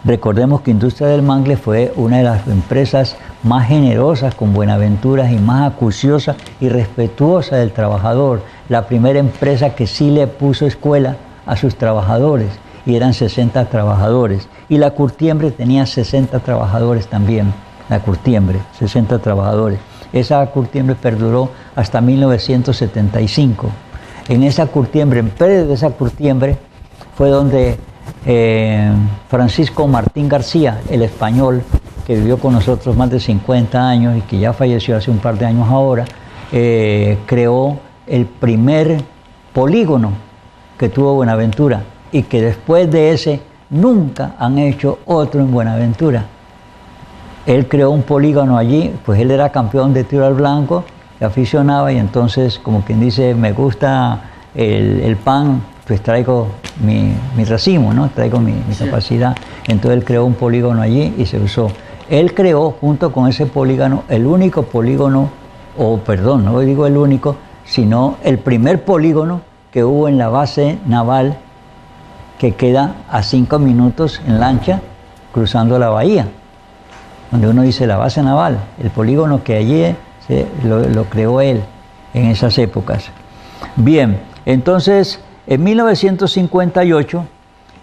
Recordemos que Industria del Mangle fue una de las empresas más generosas con Buenaventura y más acuciosa y respetuosa del trabajador. La primera empresa que sí le puso escuela a sus trabajadores, y eran 60 trabajadores. Y la Curtiembre tenía 60 trabajadores también, la Curtiembre, 60 trabajadores. Esa Curtiembre perduró hasta 1975. En esa Curtiembre, en Pérez de esa Curtiembre, fue donde Francisco Martín García, el español, que vivió con nosotros más de 50 años y que ya falleció hace un par de años ahora, creó el primer polígono que tuvo Buenaventura, y que después de ese nunca han hecho otro en Buenaventura. Él creó un polígono allí, pues él era campeón de tiro al blanco, aficionaba, y entonces, como quien dice, me gusta el pan, pues traigo mi racimo, ¿no? Traigo mi capacidad. Entonces él creó un polígono allí y se usó. Él creó, junto con ese polígono, el único polígono, no digo el único, sino el primer polígono que hubo en la base naval, que queda a 5 minutos en lancha cruzando la bahía, donde uno dice la base naval, el polígono que allí lo creó él en esas épocas. Bien, entonces en 1958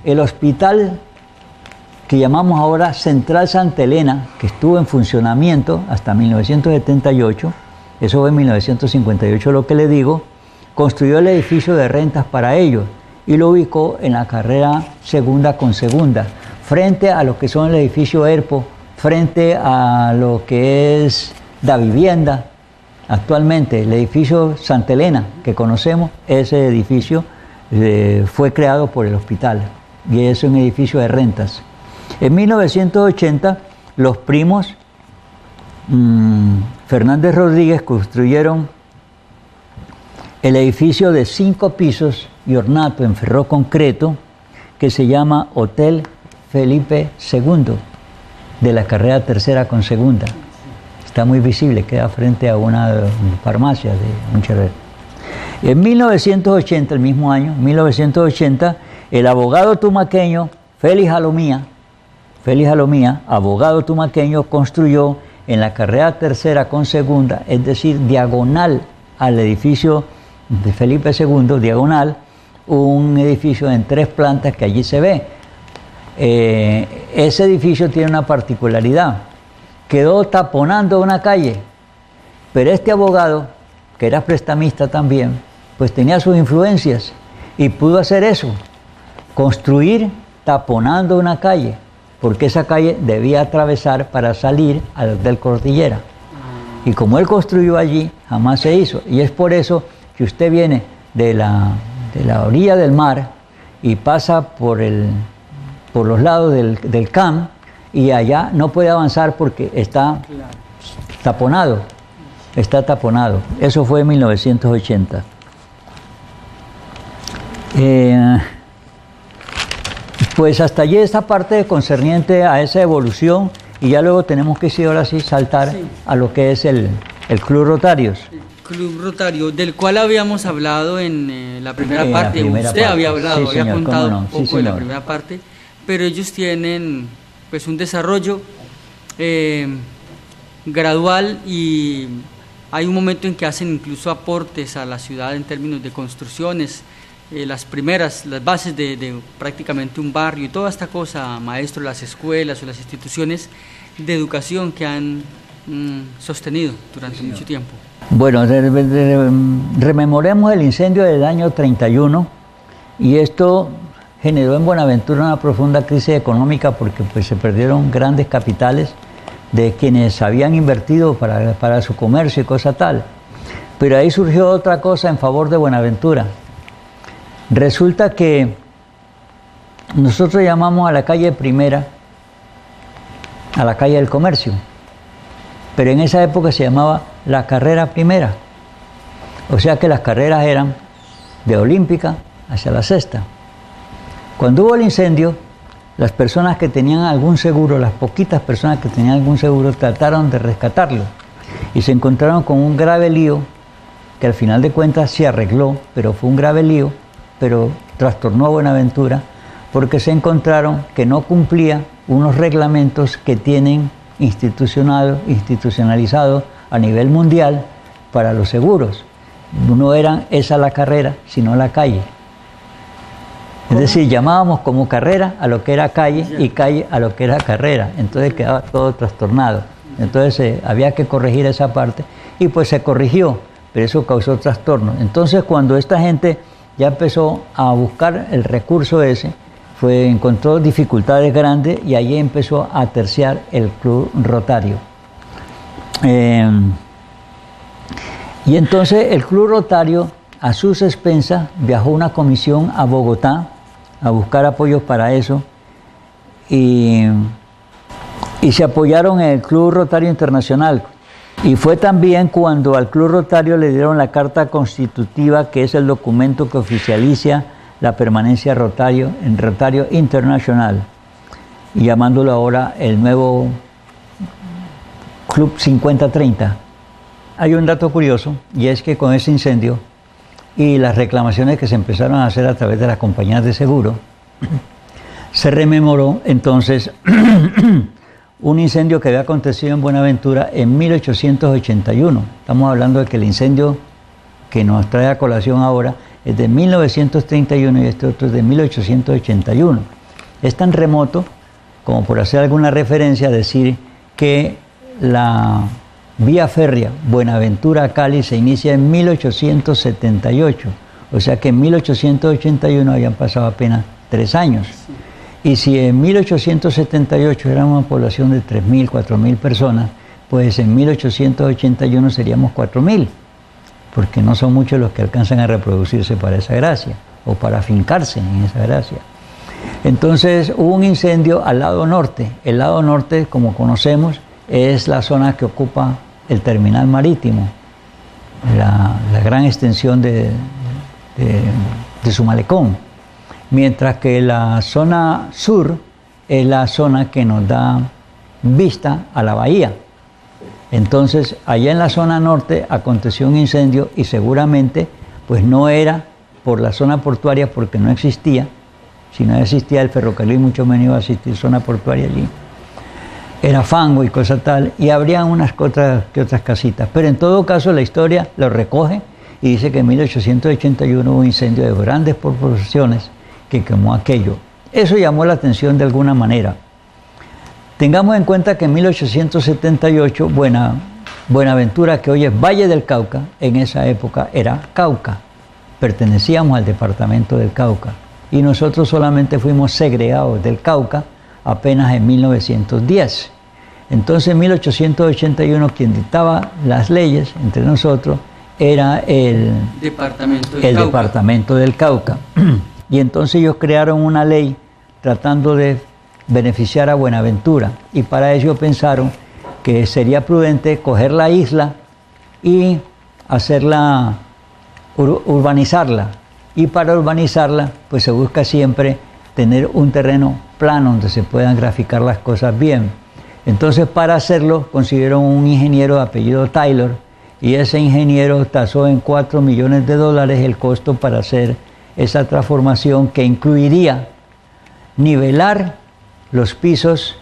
el hospital que llamamos ahora Central Santa Elena, que estuvo en funcionamiento hasta 1978, eso fue en 1958 lo que le digo, construyó el edificio de rentas para ellos y lo ubicó en la carrera segunda con segunda, frente a lo que son el edificio ERPO, frente a lo que es la vivienda. Actualmente el edificio Santa Elena que conocemos, ese edificio fue creado por el hospital y es un edificio de rentas. En 1980 los primos Fernández Rodríguez construyeron el edificio de 5 pisos y ornato en ferroconcreto que se llama Hotel Felipe II, de la carrera tercera con segunda. está muy visible, queda frente a una farmacia de Moncherrer. En 1980, el mismo año, 1980, el abogado tumaqueño Félix Jalomía, abogado tumaqueño, construyó en la carrera tercera con segunda, es decir, diagonal al edificio de Felipe II, diagonal, un edificio en 3 plantas que allí se ve. Ese edificio tiene una particularidad, quedó taponando una calle, pero este abogado, que era prestamista también, pues tenía sus influencias y pudo hacer eso, construir taponando una calle, porque esa calle debía atravesar para salir al Hotel Cordillera. Y como él construyó allí, jamás se hizo. Y es por eso que usted viene de la orilla del mar y pasa por los lados del CAM y allá no puede avanzar porque está taponado. Está taponado. Eso fue en 1980. Pues hasta allí esta parte concerniente a esa evolución, y ya luego tenemos que ahora sí saltar a lo que es el Club Rotarios. El Club Rotario, del cual habíamos hablado en la primera parte. Usted había hablado, sí, había contado no. un poco Sí, de la primera parte, pero ellos tienen pues un desarrollo gradual y hay un momento en que hacen incluso aportes a la ciudad en términos de construcciones, las bases de prácticamente un barrio y toda esta cosa, maestros, las escuelas o las instituciones de educación que han sostenido durante mucho tiempo. Bueno, rememoremos el incendio del año 31 y esto generó en Buenaventura una profunda crisis económica porque pues, se perdieron grandes capitales de quienes habían invertido para su comercio y cosa tal. Pero ahí surgió otra cosa en favor de Buenaventura. Resulta que nosotros llamamos a la calle Primera a la calle del Comercio, pero en esa época se llamaba la Carrera Primera, o sea que las carreras eran de Olímpica hacia la Sexta. Cuando hubo el incendio, las personas que tenían algún seguro, las poquitas personas que tenían algún seguro, trataron de rescatarlo y se encontraron con un grave lío que al final de cuentas se arregló, pero fue un grave lío, pero trastornó a Buenaventura porque se encontraron que no cumplía unos reglamentos que tienen institucionalizados a nivel mundial para los seguros. No era esa la carrera, sino la calle. Es decir, llamábamos como carrera a lo que era calle y calle a lo que era carrera. Entonces quedaba todo trastornado. Entonces había que corregir esa parte y pues se corrigió, pero eso causó trastorno. Entonces cuando esta gente ya empezó a buscar el recurso ese, encontró dificultades grandes y allí empezó a terciar el Club Rotario. Y entonces el Club Rotario, a sus expensas, viajó una comisión a Bogotá a buscar apoyos para eso y se apoyaron en el Club Rotario Internacional. Y fue también cuando al Club Rotario le dieron la Carta Constitutiva, que es el documento que oficializa la permanencia en Rotario Internacional, y llamándolo ahora el nuevo Club 5030. Hay un dato curioso, y es que con ese incendio y las reclamaciones que se empezaron a hacer a través de las compañías de seguro, se rememoró entonces un incendio que había acontecido en Buenaventura en 1881. Estamos hablando de que el incendio que nos trae a colación ahora es de 1931 y este otro es de 1881. Es tan remoto como, por hacer alguna referencia, decir que la vía férrea Buenaventura-Cali se inicia en 1878, o sea que en 1881 habían pasado apenas 3 años. Y si en 1878 era una población de 3.000, 4.000 personas, pues en 1881 seríamos 4.000, porque no son muchos los que alcanzan a reproducirse para esa gracia, o para afincarse en esa gracia. Entonces hubo un incendio al lado norte. El lado norte, como conocemos, es la zona que ocupa el terminal marítimo, la gran extensión de su malecón. Mientras que la zona sur es la zona que nos da vista a la bahía. Entonces, allá en la zona norte aconteció un incendio y seguramente pues no era por la zona portuaria porque no existía. Si no existía el ferrocarril, mucho menos iba a existir zona portuaria allí. Era fango y cosa tal, y habría unas que otras casitas. Pero en todo caso la historia lo recoge y dice que en 1881 hubo un incendio de grandes proporciones que quemó aquello. Eso llamó la atención de alguna manera. Tengamos en cuenta que en 1878 Buenaventura, que hoy es Valle del Cauca, en esa época era Cauca. Pertenecíamos al departamento del Cauca y nosotros solamente fuimos segregados del Cauca apenas en 1910. Entonces en 1881 quien dictaba las leyes entre nosotros era el departamento del Cauca. Y entonces ellos crearon una ley tratando de beneficiar a Buenaventura y para ello pensaron que sería prudente coger la isla y hacerla, urbanizarla, y para urbanizarla pues se busca siempre tener un terreno plano donde se puedan graficar las cosas bien. Entonces para hacerlo consiguieron un ingeniero de apellido Taylor y ese ingeniero tasó en $4 millones el costo para hacer esa transformación que incluiría nivelar los pisos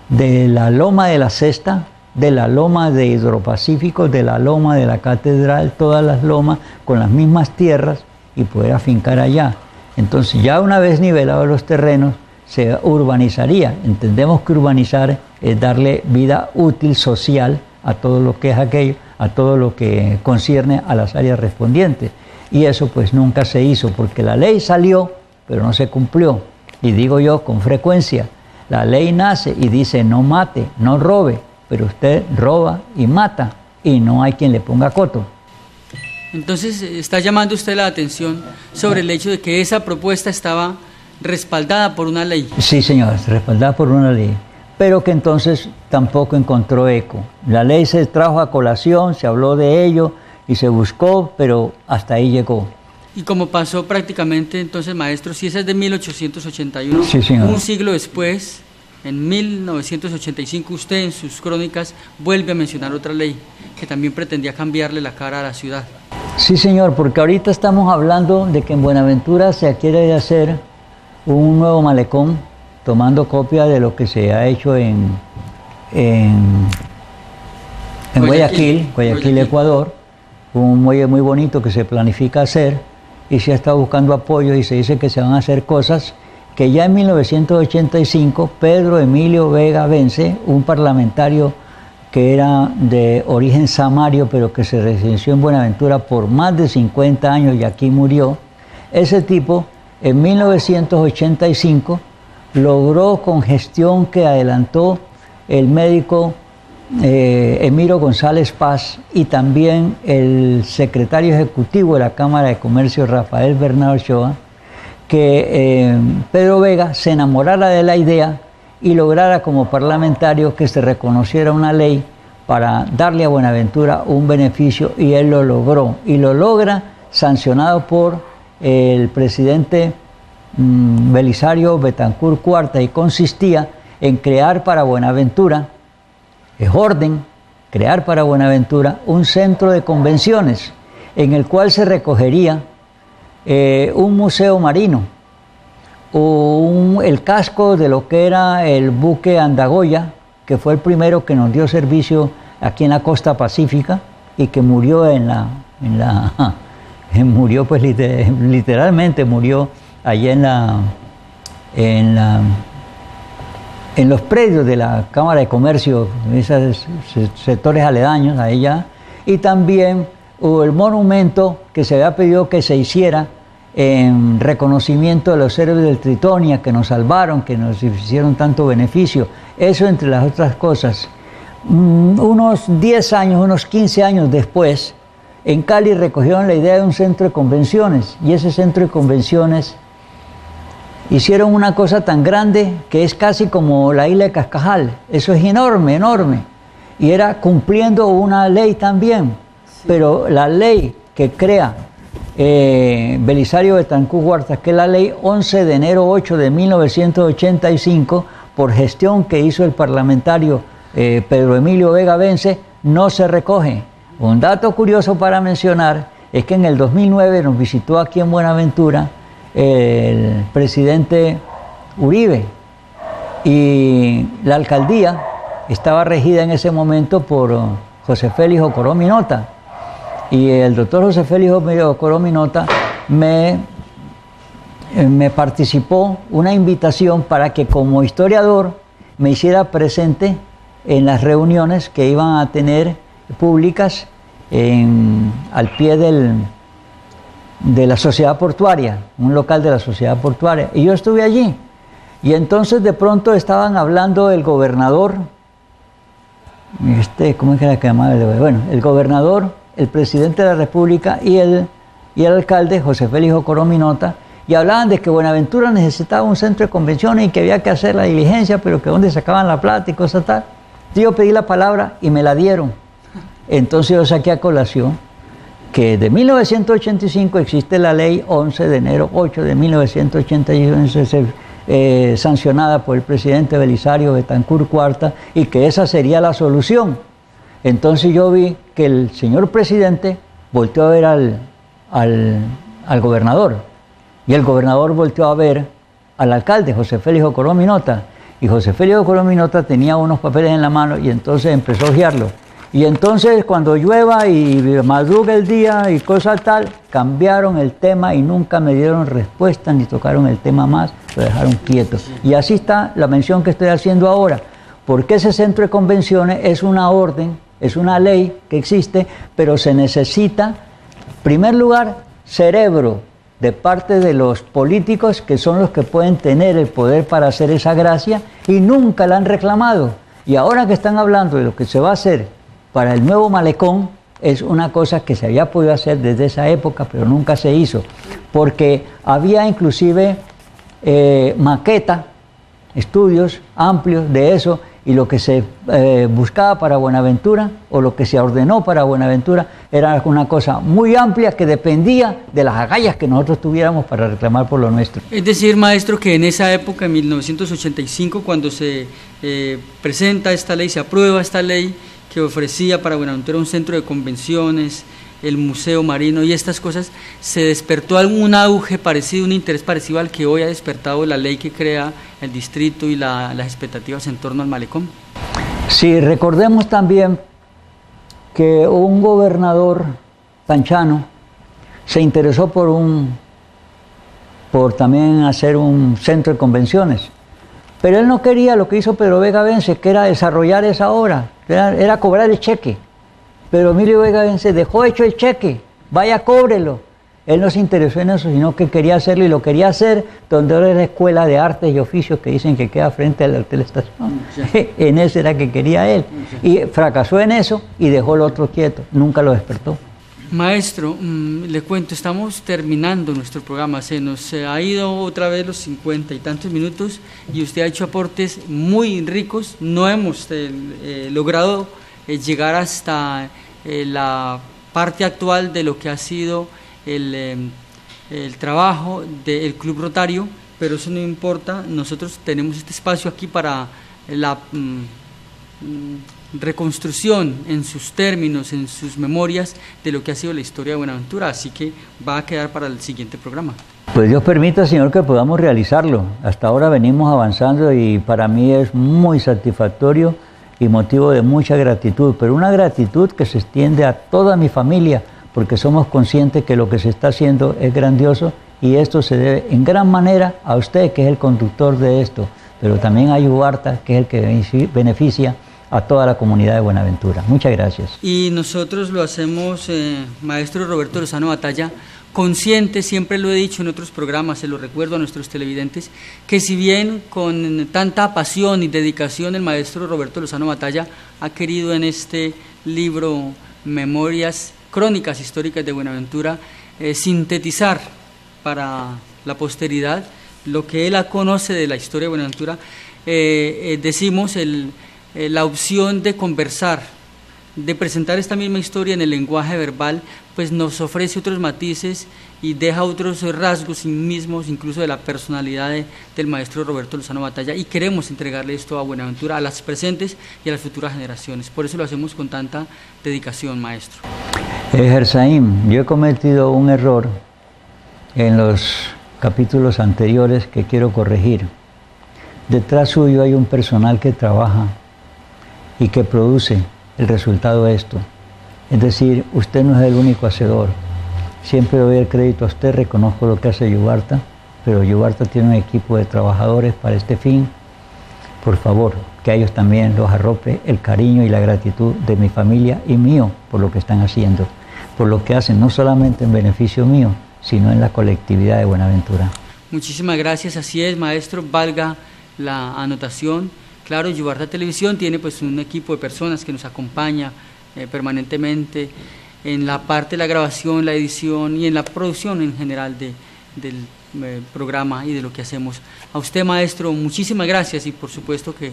de la Loma de la Cesta, de la Loma de Hidropacífico, de la Loma de la Catedral, todas las lomas con las mismas tierras y poder afincar allá. Entonces ya una vez nivelados los terrenos se urbanizaría. Entendemos que urbanizar es darle vida útil social a todo lo que es aquello, a todo lo que concierne a las áreas respondientes. Y eso pues nunca se hizo porque la ley salió pero no se cumplió. Y digo yo con frecuencia, la ley nace y dice no mate, no robe, pero usted roba y mata y no hay quien le ponga coto. Entonces está llamando usted la atención sobre el hecho de que esa propuesta estaba respaldada por una ley. Sí, señor, respaldada por una ley, pero que entonces tampoco encontró eco. La ley se trajo a colación, se habló de ello y se buscó, pero hasta ahí llegó. Y como pasó prácticamente, entonces, maestro, si esa es de 1881, sí, señor. Un siglo después, en 1985, usted en sus crónicas vuelve a mencionar otra ley que también pretendía cambiarle la cara a la ciudad. Sí, señor, porque ahorita estamos hablando de que en Buenaventura se quiere hacer un nuevo malecón, tomando copia de lo que se ha hecho en Guayaquil, Ecuador, un muelle muy bonito que se planifica hacer y se ha estado buscando apoyo y se dice que se van a hacer cosas que ya en 1985 Pedro Emilio Vega Vence, un parlamentario que era de origen samario pero que se residenció en Buenaventura por más de 50 años y aquí murió, ese tipo en 1985 logró con gestión que adelantó el médico Emiro González Paz y también el secretario ejecutivo de la Cámara de Comercio Rafael Bernardo Ochoa, que Pedro Vega se enamorara de la idea y lograra como parlamentario que se reconociera una ley para darle a Buenaventura un beneficio y él lo logró y lo logra sancionado por el presidente Belisario Betancur Cuarta y consistía en crear para Buenaventura, es orden, crear para Buenaventura un centro de convenciones en el cual se recogería un museo marino, el casco de lo que era el buque Andagoya, que fue el primero que nos dio servicio aquí en la costa pacífica y que murió murió pues literalmente murió allá en los predios de la Cámara de Comercio, en esos sectores aledaños a ella, y también hubo el monumento que se había pedido que se hiciera en reconocimiento de los héroes del Tritonia que nos salvaron, que nos hicieron tanto beneficio. Eso entre las otras cosas. Unos 10 años, unos 15 años después, en Cali recogieron la idea de un centro de convenciones y ese centro de convenciones hicieron una cosa tan grande que es casi como la isla de Cascajal. Eso es enorme, enorme. Y era cumpliendo una ley también. Sí. Pero la ley que crea Belisario Betancur Huerta, que es la ley 11 de enero 8 de 1985, por gestión que hizo el parlamentario Pedro Emilio Vega Vence, no se recoge. Un dato curioso para mencionar es que en el 2009 nos visitó aquí en Buenaventura el presidente Uribe, y la alcaldía estaba regida en ese momento por José Félix Ocoró Minota, y el doctor José Félix Ocoró Minota me participó una invitación para que como historiador me hiciera presente en las reuniones que iban a tener públicas al pie de la sociedad portuaria, un local de la sociedad portuaria, y yo estuve allí. Y entonces de pronto estaban hablando el gobernador, ¿cómo es que era que llamaba? Bueno, el gobernador, el presidente de la República y el alcalde, José Félix Ocoró Minota, y hablaban de que Buenaventura necesitaba un centro de convenciones y que había que hacer la diligencia, pero que dónde sacaban la plata y cosas tal. Yo pedí la palabra y me la dieron. Entonces yo saqué a colación que de 1985 existe la ley 11 de enero 8 de 1981, sancionada por el presidente Belisario Betancur Cuarta, y que esa sería la solución. Entonces yo vi que el señor presidente volteó a ver al gobernador, y el gobernador volteó a ver al alcalde, José Félix Ocoró Minota, y José Félix Ocoró Minota tenía unos papeles en la mano y entonces empezó a hojearlos. Y entonces cuando llueva y madruga el día y cosas tal, cambiaron el tema y nunca me dieron respuesta ni tocaron el tema más, lo dejaron quieto. Y así está la mención que estoy haciendo ahora, porque ese centro de convenciones es una orden, es una ley que existe, pero se necesita, en primer lugar, cerebro de parte de los políticos, que son los que pueden tener el poder para hacer esa gracia, y nunca la han reclamado. Y ahora que están hablando de lo que se va a hacer para el nuevo malecón, es una cosa que se había podido hacer desde esa época, pero nunca se hizo, porque había inclusive maqueta, estudios amplios de eso, y lo que se buscaba para Buenaventura, o lo que se ordenó para Buenaventura, era una cosa muy amplia que dependía de las agallas que nosotros tuviéramos para reclamar por lo nuestro. Es decir, maestro, que en esa época, en 1985, cuando se presenta esta ley, se aprueba esta ley, que ofrecía para Buenaventura un centro de convenciones, el Museo Marino y estas cosas, se despertó algún auge parecido, un interés parecido al que hoy ha despertado la ley que crea el distrito y las expectativas en torno al malecón. Sí, recordemos también que un gobernador tanchano se interesó por también hacer un centro de convenciones. Pero él no quería lo que hizo Pedro Vega Vence, que era desarrollar esa obra, era cobrar el cheque. Pero Emilio Vega Vence dejó hecho el cheque, vaya, cóbrelo. Él no se interesó en eso, sino que quería hacerlo, y lo quería hacer donde ahora es la Escuela de Artes y Oficios que dicen que queda frente al Hotel Estación. En eso era que quería él. Y fracasó en eso y dejó el otro quieto, nunca lo despertó. Maestro, le cuento, estamos terminando nuestro programa, se nos ha ido otra vez los 50 y tantos minutos y usted ha hecho aportes muy ricos. No hemos logrado llegar hasta la parte actual de lo que ha sido el trabajo del Club Rotario, pero eso no importa, nosotros tenemos este espacio aquí para la reconstrucción en sus términos, en sus memorias de lo que ha sido la historia de Buenaventura, así que va a quedar para el siguiente programa. Pues Dios permita, Señor, que podamos realizarlo. Hasta ahora venimos avanzando y para mí es muy satisfactorio y motivo de mucha gratitud, pero una gratitud que se extiende a toda mi familia, porque somos conscientes que lo que se está haciendo es grandioso y esto se debe en gran manera a usted, que es el conductor de esto, pero también a Yubarta, que es el que beneficia a toda la comunidad de Buenaventura. Muchas gracias. Y nosotros lo hacemos, maestro Roberto Lozano Batalla, consciente, siempre lo he dicho en otros programas, se lo recuerdo a nuestros televidentes, que si bien con tanta pasión y dedicación el maestro Roberto Lozano Batalla ha querido en este libro Memorias, Crónicas Históricas de Buenaventura, sintetizar para la posteridad lo que él conoce de la historia de Buenaventura, decimos la opción de conversar de presentar esta misma historia en el lenguaje verbal, pues nos ofrece otros matices y deja otros rasgos mismos, incluso de la personalidad del maestro Roberto Lozano Batalla, y queremos entregarle esto a Buenaventura, a las presentes y a las futuras generaciones. Por eso lo hacemos con tanta dedicación, maestro. Gersaim, yo he cometido un error en los capítulos anteriores que quiero corregir. Detrás suyo hay un personal que trabaja y que produce el resultado de esto. Es decir, usted no es el único hacedor. Siempre doy el crédito a usted, reconozco lo que hace Yubarta, pero Yubarta tiene un equipo de trabajadores para este fin. Por favor, que a ellos también los arrope el cariño y la gratitud de mi familia y mío por lo que están haciendo, por lo que hacen no solamente en beneficio mío, sino en la colectividad de Buenaventura. Muchísimas gracias, así es, maestro, valga la anotación. Claro, Yubarta Televisión tiene pues un equipo de personas que nos acompaña permanentemente en la parte de la grabación, la edición y en la producción en general del programa y de lo que hacemos. A usted, maestro, muchísimas gracias, y por supuesto que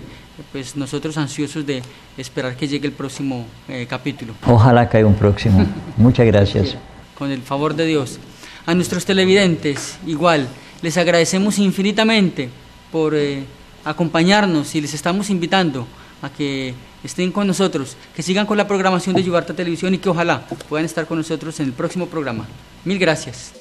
pues nosotros ansiosos de esperar que llegue el próximo capítulo. Ojalá que haya un próximo. Muchas gracias. Con el favor de Dios. A nuestros televidentes, igual, les agradecemos infinitamente por acompañarnos, y les estamos invitando a que estén con nosotros, que sigan con la programación de Yubarta Televisión y que ojalá puedan estar con nosotros en el próximo programa. Mil gracias.